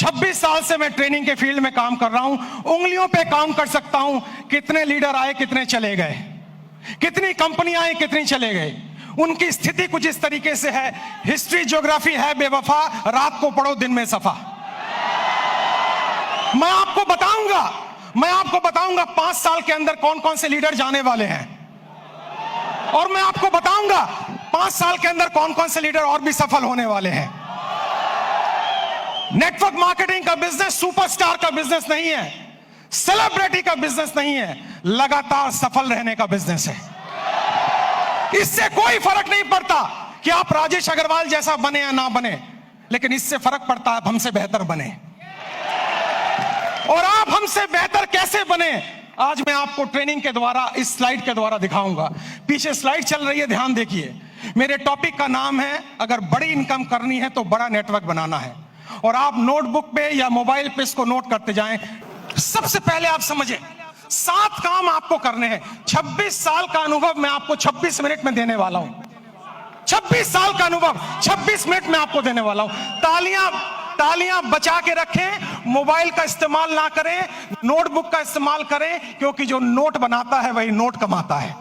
26 साल से मैं ट्रेनिंग के फील्ड में काम कर रहा हूं, उंगलियों पे काम कर सकता हूं कितने लीडर आए, कितने चले गए, कितनी कंपनियां आई, कितनी चले गए। उनकी स्थिति कुछ इस तरीके से है, हिस्ट्री ज्योग्राफी है बेवफा, रात को पढ़ो दिन में सफा। मैं आपको बताऊंगा 5 साल के अंदर कौन कौन से लीडर जाने वाले हैं, और मैं आपको बताऊंगा 5 साल के अंदर कौन कौन से लीडर और भी सफल होने वाले हैं। नेटवर्क मार्केटिंग का बिजनेस सुपरस्टार का बिजनेस नहीं है, सेलिब्रिटी का बिजनेस नहीं है, लगातार सफल रहने का बिजनेस है। इससे कोई फर्क नहीं पड़ता कि आप राजेश अग्रवाल जैसा बने या ना बने, लेकिन इससे फर्क पड़ता है आप हमसे बेहतर बने। और आप हमसे बेहतर कैसे बने, आज मैं आपको ट्रेनिंग के द्वारा, इस स्लाइड के द्वारा दिखाऊंगा। पीछे स्लाइड चल रही है, ध्यान देखिए। मेरे टॉपिक का नाम है, अगर बड़ी इनकम करनी है तो बड़ा नेटवर्क बनाना है। और आप नोटबुक पे या मोबाइल पे इसको नोट करते जाएं। सबसे पहले आप समझें, 7 काम आपको करने हैं। 26 साल का अनुभव मैं आपको 26 मिनट में देने वाला हूं। 26 साल का अनुभव 26 मिनट में आपको देने वाला हूं। तालियां बचा के रखें, मोबाइल का इस्तेमाल ना करें, नोटबुक का इस्तेमाल करें, क्योंकि जो नोट बनाता है वही नोट कमाता है।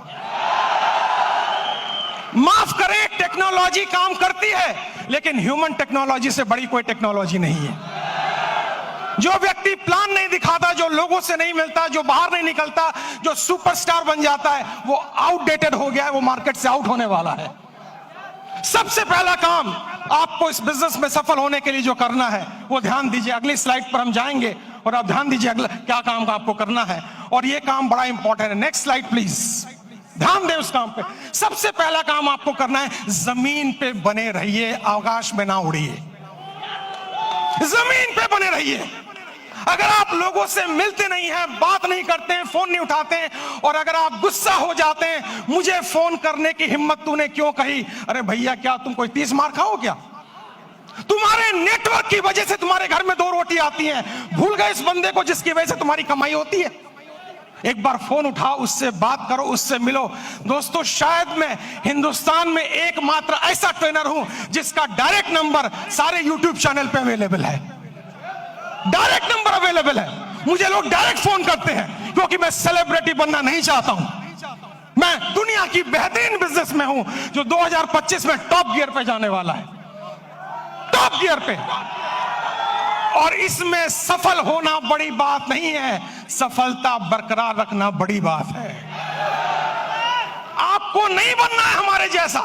माफ करें, टेक्नोलॉजी काम करती है, लेकिन ह्यूमन टेक्नोलॉजी से बड़ी कोई टेक्नोलॉजी नहीं है। जो व्यक्ति प्लान नहीं दिखाता, जो लोगों से नहीं मिलता, जो बाहर नहीं निकलता, जो सुपरस्टार बन जाता है, वो आउटडेटेड हो गया है, वो मार्केट से आउट होने वाला है। सबसे पहला काम आपको इस बिजनेस में सफल होने के लिए जो करना है वो ध्यान दीजिए। अगली स्लाइड पर हम जाएंगे और आप ध्यान दीजिए अगला क्या काम आपको करना है, और ये काम बड़ा इंपॉर्टेंट है। नेक्स्ट स्लाइड प्लीज, ध्यान दें उस काम पे। सबसे पहला काम आपको करना है, जमीन पे बने रहिए, आकाश में ना उड़िए। जमीन पे बने रहिए। अगर आप लोगों से मिलते नहीं हैं, बात नहीं करते हैं, फोन नहीं उठाते हैं, और अगर आप गुस्सा हो जाते हैं, मुझे फोन करने की हिम्मत तूने क्यों कही, अरे भैया क्या तुम कोई 30 मार खाओ क्या? तुम्हारे नेटवर्क की वजह से तुम्हारे घर में 2 रोटी आती हैं। भूल गए इस बंदे को जिसकी वजह से तुम्हारी कमाई होती है? एक बार फोन उठाओ, उससे बात करो, उससे मिलो। दोस्तों, शायद मैं हिंदुस्तान में एकमात्र ऐसा ट्रेनर हूं जिसका डायरेक्ट नंबर सारे यूट्यूब चैनल पे अवेलेबल है। डायरेक्ट नंबर अवेलेबल है, मुझे लोग डायरेक्ट फोन करते हैं, क्योंकि मैं सेलिब्रिटी बनना नहीं चाहता हूं। मैं दुनिया की बेहतरीन बिजनेस में हूं, जो 2025 में टॉप गियर पे जाने वाला है, टॉप गियर पे। और इसमें सफल होना बड़ी बात नहीं है, सफलता बरकरार रखना बड़ी बात है। आपको नहीं बनना है हमारे जैसा,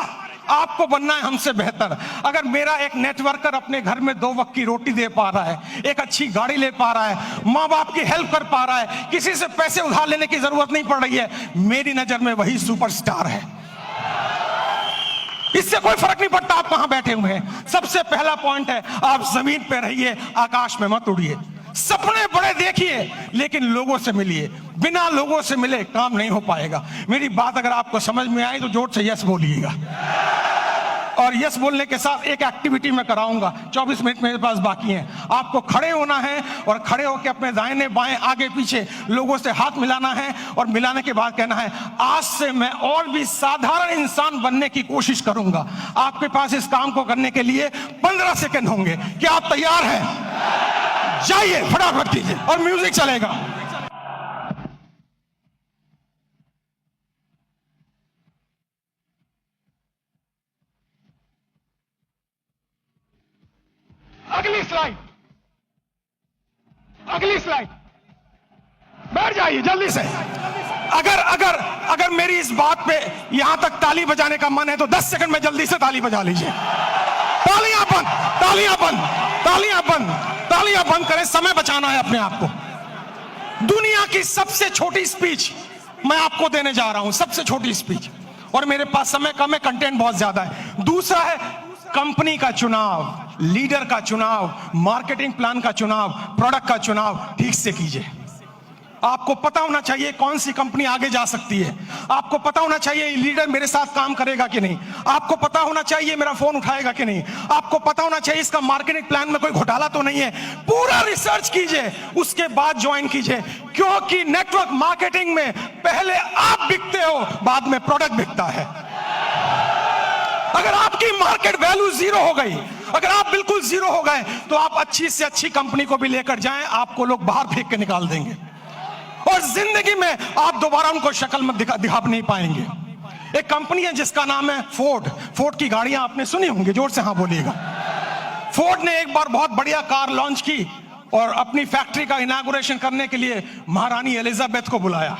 आपको बनना है हमसे बेहतर। अगर मेरा एक नेटवर्कर अपने घर में 2 वक्त की रोटी दे पा रहा है, एक अच्छी गाड़ी ले पा रहा है, माँ बाप की हेल्प कर पा रहा है, किसी से पैसे उधार लेने की जरूरत नहीं पड़ रही है, मेरी नजर में वही सुपरस्टार है। इससे कोई फर्क नहीं पड़ता आप कहां बैठे हुए हैं। सबसे पहला पॉइंट है, आप जमीन पे रहिए, आकाश में मत उड़िए। सपने बड़े देखिए, लेकिन लोगों से मिलिए। बिना लोगों से मिले काम नहीं हो पाएगा। मेरी बात अगर आपको समझ में आई तो जोर से यस बोलिएगा। और यस बोलने के साथ एक एक्टिविटी मैं कराऊंगा। 24 मिनट मेरे पास बाकी हैं। आपको खड़े होना है और खड़े होकर अपने दाहिने बाएं आगे पीछे लोगों से हाथ मिलाना है, और मिलाने के बाद कहना है, आज से मैं और भी साधारण इंसान बनने की कोशिश करूंगा। आपके पास इस काम को करने के लिए 15 सेकंड होंगे। क्या आप तैयार हैं? जाइए, फटाफट कीजिए, और म्यूजिक चलेगा। अगली स्लाइड, बैठ जाइए जल्दी से। अगर मेरी इस बात पे यहां तक ताली बजाने का मन है तो 10 सेकंड में जल्दी से ताली बजा लीजिए। तालियां बंद, तालियां बंद, तालियां बंद, तालियां बंद करें, समय बचाना है अपने आप को। दुनिया की सबसे छोटी स्पीच मैं आपको देने जा रहा हूं, सबसे छोटी स्पीच, और मेरे पास समय कम है, कंटेंट बहुत ज्यादा है। दूसरा है कंपनी का चुनाव, लीडर का चुनाव, मार्केटिंग प्लान का चुनाव, प्रोडक्ट का चुनाव ठीक से कीजिए। आपको पता होना चाहिए कौन सी कंपनी आगे जा सकती है। आपको पता होना चाहिए लीडर मेरे साथ काम करेगा कि नहीं। आपको पता होना चाहिए मेरा फोन उठाएगा कि नहीं। आपको पता होना चाहिए इसका मार्केटिंग प्लान में कोई घोटाला तो नहीं है। पूरा रिसर्च कीजिए, उसके बाद ज्वाइन कीजिए, क्योंकि नेटवर्क मार्केटिंग में पहले आप बिकते हो, बाद में प्रोडक्ट बिकता है। अगर आपकी मार्केट वैल्यू जीरो हो गई, अगर आप बिल्कुल जीरो हो गए, तो आप अच्छी से अच्छी कंपनी को भी लेकर जाएं, आपको लोग बाहर फेंक के निकाल देंगे और जिंदगी में आप दोबारा उनको शक्ल में दिखा नहीं पाएंगे। एक कंपनी है जिसका नाम है फोर्ड। फोर्ड की गाड़ियां आपने सुनी होंगी, जोर से हाँ बोलिएगा। फोर्ड ने एक बार बहुत बढ़िया कार लॉन्च की और अपनी फैक्ट्री का इनॉग्रेशन करने के लिए महारानी एलिजाबेथ को बुलाया।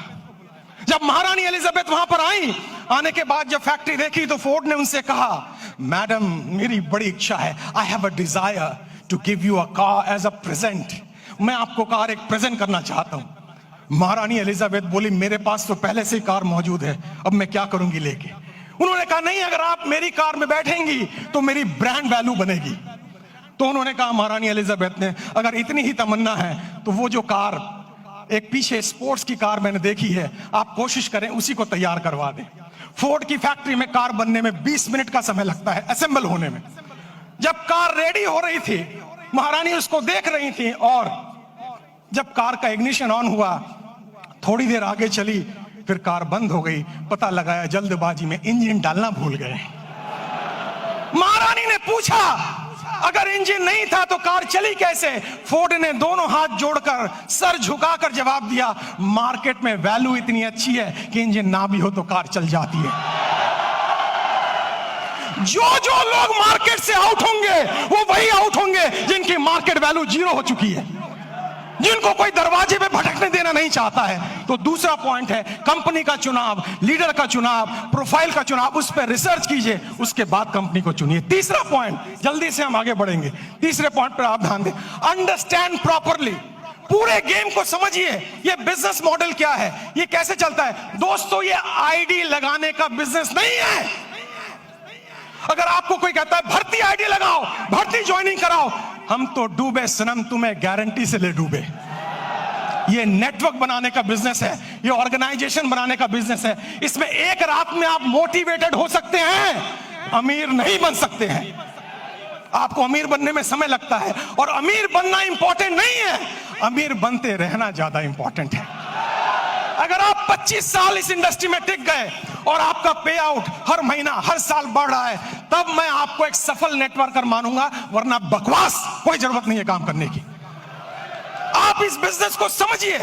जब महारानी एलिजाबेथ वहां पर आई, आने के बाद जब फैक्ट्री देखी तो फोर्ड ने उनसे कहा, मैडम मेरी बड़ी इच्छा है, I have a desire to give you a car as a present. मैं आपको कार एक प्रेजेंट करना चाहता हूं। महारानी एलिजाबेथ बोली, मेरे पास तो पहले से ही कार मौजूद है, अब मैं क्या करूंगी लेके। उन्होंने कहा, नहीं, अगर आप मेरी कार में बैठेंगी तो मेरी ब्रांड वैल्यू बनेगी। तो उन्होंने कहा, महारानी एलिजाबेथ ने, अगर इतनी ही तमन्ना है तो वो जो कार एक पीछे स्पोर्ट्स की कार मैंने देखी है, आप कोशिश करें उसी को तैयार करवा दें। फोर्ड की फैक्ट्री में कार बनने में 20 मिनट का समय लगता है, असेंबल होने में। जब कार रेडी हो रही थी, महारानी उसको देख रही थी और जब कार का इग्निशन ऑन हुआ, थोड़ी देर आगे चली, फिर कार बंद हो गई। पता लगाया जल्दबाजी में इंजन डालना भूल गए। महारानी ने पूछा, अगर इंजन नहीं था तो कार चली कैसे? फोर्ड ने दोनों हाथ जोड़कर सर झुकाकर जवाब दिया, मार्केट में वैल्यू इतनी अच्छी है कि इंजन ना भी हो तो कार चल जाती है। जो लोग मार्केट से आउट होंगे वो वही आउट होंगे जिनकी मार्केट वैल्यू जीरो हो चुकी है, जिनको कोई दरवाजे पे भटकने देना नहीं चाहता है। तो दूसरा पॉइंट है कंपनी का चुनाव, लीडर का चुनाव, प्रोफाइल का चुनाव, उस पर रिसर्च कीजिए, उसके बाद कंपनी को चुनिए। तीसरा पॉइंट, जल्दी से हम आगे बढ़ेंगे, तीसरे पॉइंट पर आप ध्यान दें, अंडरस्टैंड प्रॉपरली। पूरे गेम को समझिए, ये बिजनेस मॉडल क्या है, ये कैसे चलता है। दोस्तों, ये आईडी लगाने का बिजनेस नहीं है। अगर आपको कोई कहता है भर्ती आईडी लगाओ, भर्ती ज्वाइनिंग कराओ, हम तो डूबे सनम, तुम्हें गारंटी से ले डूबे। ये नेटवर्क बनाने का बिजनेस है, ये ऑर्गेनाइजेशन बनाने का बिजनेस है। इसमें एक रात में आप मोटिवेटेड हो सकते हैं, अमीर नहीं बन सकते हैं। आपको अमीर बनने में समय लगता है और अमीर बनना इंपॉर्टेंट नहीं है, अमीर बनते रहना ज्यादा इंपॉर्टेंट है। अगर आप 25 साल इस इंडस्ट्री में टिक गए और आपका पे आउट हर महीना हर साल बढ़ रहा है, तब मैं आपको एक सफल नेटवर्कर मानूंगा, वरना बकवास कोई जरूरत नहीं है काम करने की। आप इस बिजनेस को समझिए,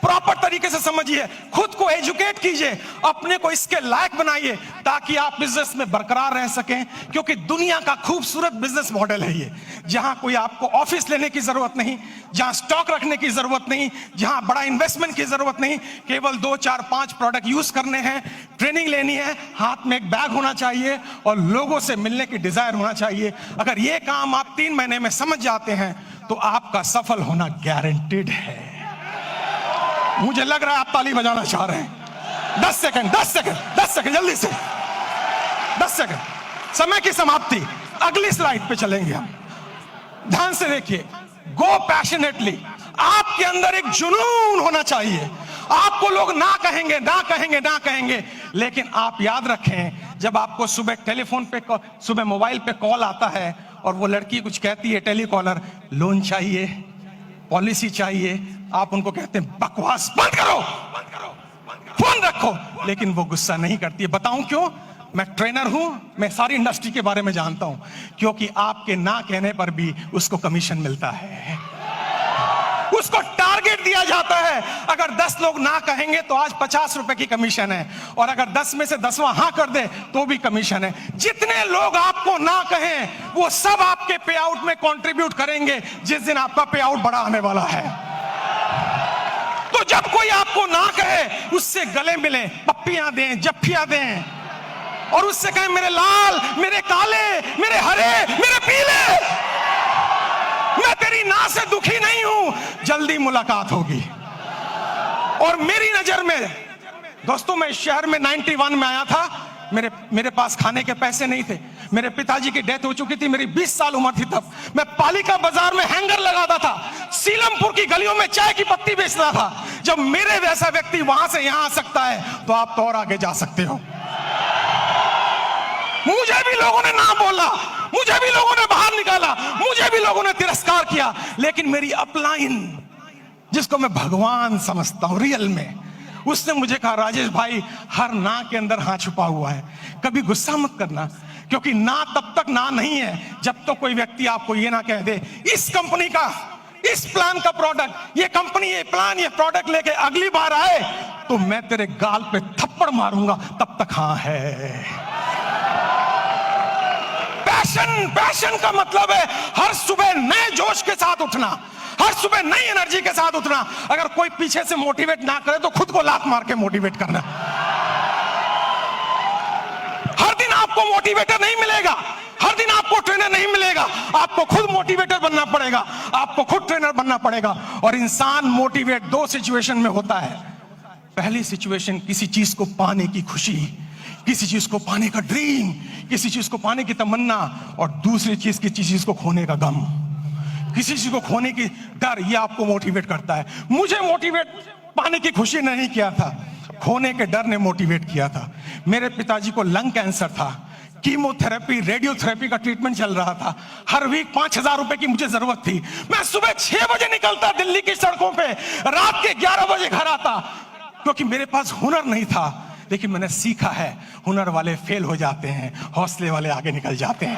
प्रॉपर तरीके से समझिए, खुद को एजुकेट कीजिए, अपने को इसके लायक बनाइए ताकि आप बिजनेस में बरकरार रह सकें। क्योंकि दुनिया का खूबसूरत बिजनेस मॉडल है ये, जहां कोई आपको ऑफिस लेने की जरूरत नहीं, जहां स्टॉक रखने की जरूरत नहीं, जहां बड़ा इन्वेस्टमेंट की जरूरत नहीं, केवल 2, 4, 5 प्रोडक्ट यूज करने हैं, ट्रेनिंग लेनी है, हाथ में एक बैग होना चाहिए और लोगों से मिलने की डिजायर होना चाहिए। अगर ये काम आप 3 महीने में समझ जाते हैं तो आपका सफल होना गारंटेड है। मुझे लग रहा है आप ताली बजाना चाह रहे हैं। 10 सेकंड जल्दी से, 10 सेकंड, समय की समाप्ति। अगली स्लाइड पे चलेंगे हम। ध्यान से देखिए, गो पैशनेटली। आपके अंदर एक जुनून होना चाहिए। आपको लोग ना कहेंगे, लेकिन आप याद रखें, जब आपको सुबह टेलीफोन पे, सुबह मोबाइल पे कॉल आता है और वो लड़की कुछ कहती है, टेलीकॉलर, लोन चाहिए, पॉलिसी चाहिए, आप उनको कहते हैं बकवास बंद करो, फोन रखो, लेकिन वो गुस्सा नहीं करती है। बताऊं क्यों? मैं ट्रेनर हूं, मैं सारी इंडस्ट्री के बारे में जानता हूं। क्योंकि आपके ना कहने पर भी उसको कमीशन मिलता है, उसको टारगेट दिया जाता है। अगर 10 लोग ना कहेंगे तो आज 50 रुपए की कमीशन है, और अगर 10 में से 10वां हाँ कर दे तो भी कमीशन है। जितने लोग आपको ना कहें वो सब आपके पे आउट में कंट्रीब्यूट करेंगे जिस दिन आपका पे आउट बड़ा आने वाला है। तो जब कोई आपको ना कहे, उससे गले मिले, पप्पियां दें, जफ्फियां दें, और उससे कहें मेरे लाल, मेरे काले, मेरे हरे, मेरे पीले, मैं तेरी ना से दुखी नहीं हूं, जल्दी मुलाकात होगी। और मेरी नजर में दोस्तों, मैं इस शहर में 91 में आया था, मेरे पास खाने के पैसे नहीं थे, मेरे पिताजी की डेथ हो चुकी थी, मेरी 20 साल उम्र थी तब। मैं पालिका बाजार में हैंगर लगाता था, सीलमपुर की गलियों में चाय की पत्ती बेचता था। जब मेरे वैसा व्यक्ति वहां से यहां आ सकता है तो आप तो और आगे जा सकते हो। मुझे भी लोगों ने ना बोला, मुझे भी लोगों ने बाहर निकाला, मुझे भी लोगों ने तिरस्कार किया, लेकिन मेरी अपलाइन, जिसको मैं भगवान समझता हूं रियल में, उसने मुझे कहा, राजेश भाई, हर ना के अंदर हाँ छुपा हुआ है, कभी गुस्सा मत करना, क्योंकि ना तब तक ना नहीं है जब तक कोई व्यक्ति आपको ये ना कह दे इस कंपनी का, इस प्लान का प्रोडक्ट, ये कंपनी, ये प्लान, ये प्रोडक्ट लेके अगली बार आए तो मैं तेरे गाल पे थप्पड़ मारूंगा, तब तक हाँ है। पैशन का मतलब है हर सुबह नए जोश के साथ उठना, हर सुबह नई एनर्जी के साथ उठना। अगर कोई पीछे से मोटिवेट ना करे तो खुद को लात मार के मोटिवेट करना। हर दिन आपको मोटिवेटर नहीं मिलेगा, हर दिन आपको ट्रेनर नहीं मिलेगा, आपको खुद मोटिवेटर बनना पड़ेगा, आपको खुद ट्रेनर बनना पड़ेगा। और इंसान मोटिवेट दो सिचुएशन में होता है। पहली सिचुएशन किसी चीज को पाने की खुशी, किसी चीज को पाने का ड्रीम, किसी चीज को पाने की तमन्ना, और दूसरी चीज किसी चीज को खोने का गम, किसी चीज को खोने की डर, ये आपको मोटिवेट करता है। मुझे मोटिवेट पाने की खुशी नहीं किया था, खोने के डर ने मोटिवेट किया था। मेरे पिताजी को लंग कैंसर था, कीमोथेरेपी, रेडियोथेरेपी का ट्रीटमेंट चल रहा था। हर वीक 5,000 रुपए की मुझे जरूरत थी। मैं सुबह 6 बजे निकलता दिल्ली की सड़कों पे, रात के 11 बजे घर आता, क्योंकि मेरे पास हुनर नहीं था। लेकिन मैंने सीखा है, हुनर वाले फेल हो जाते हैं, हौसले वाले आगे निकल जाते हैं।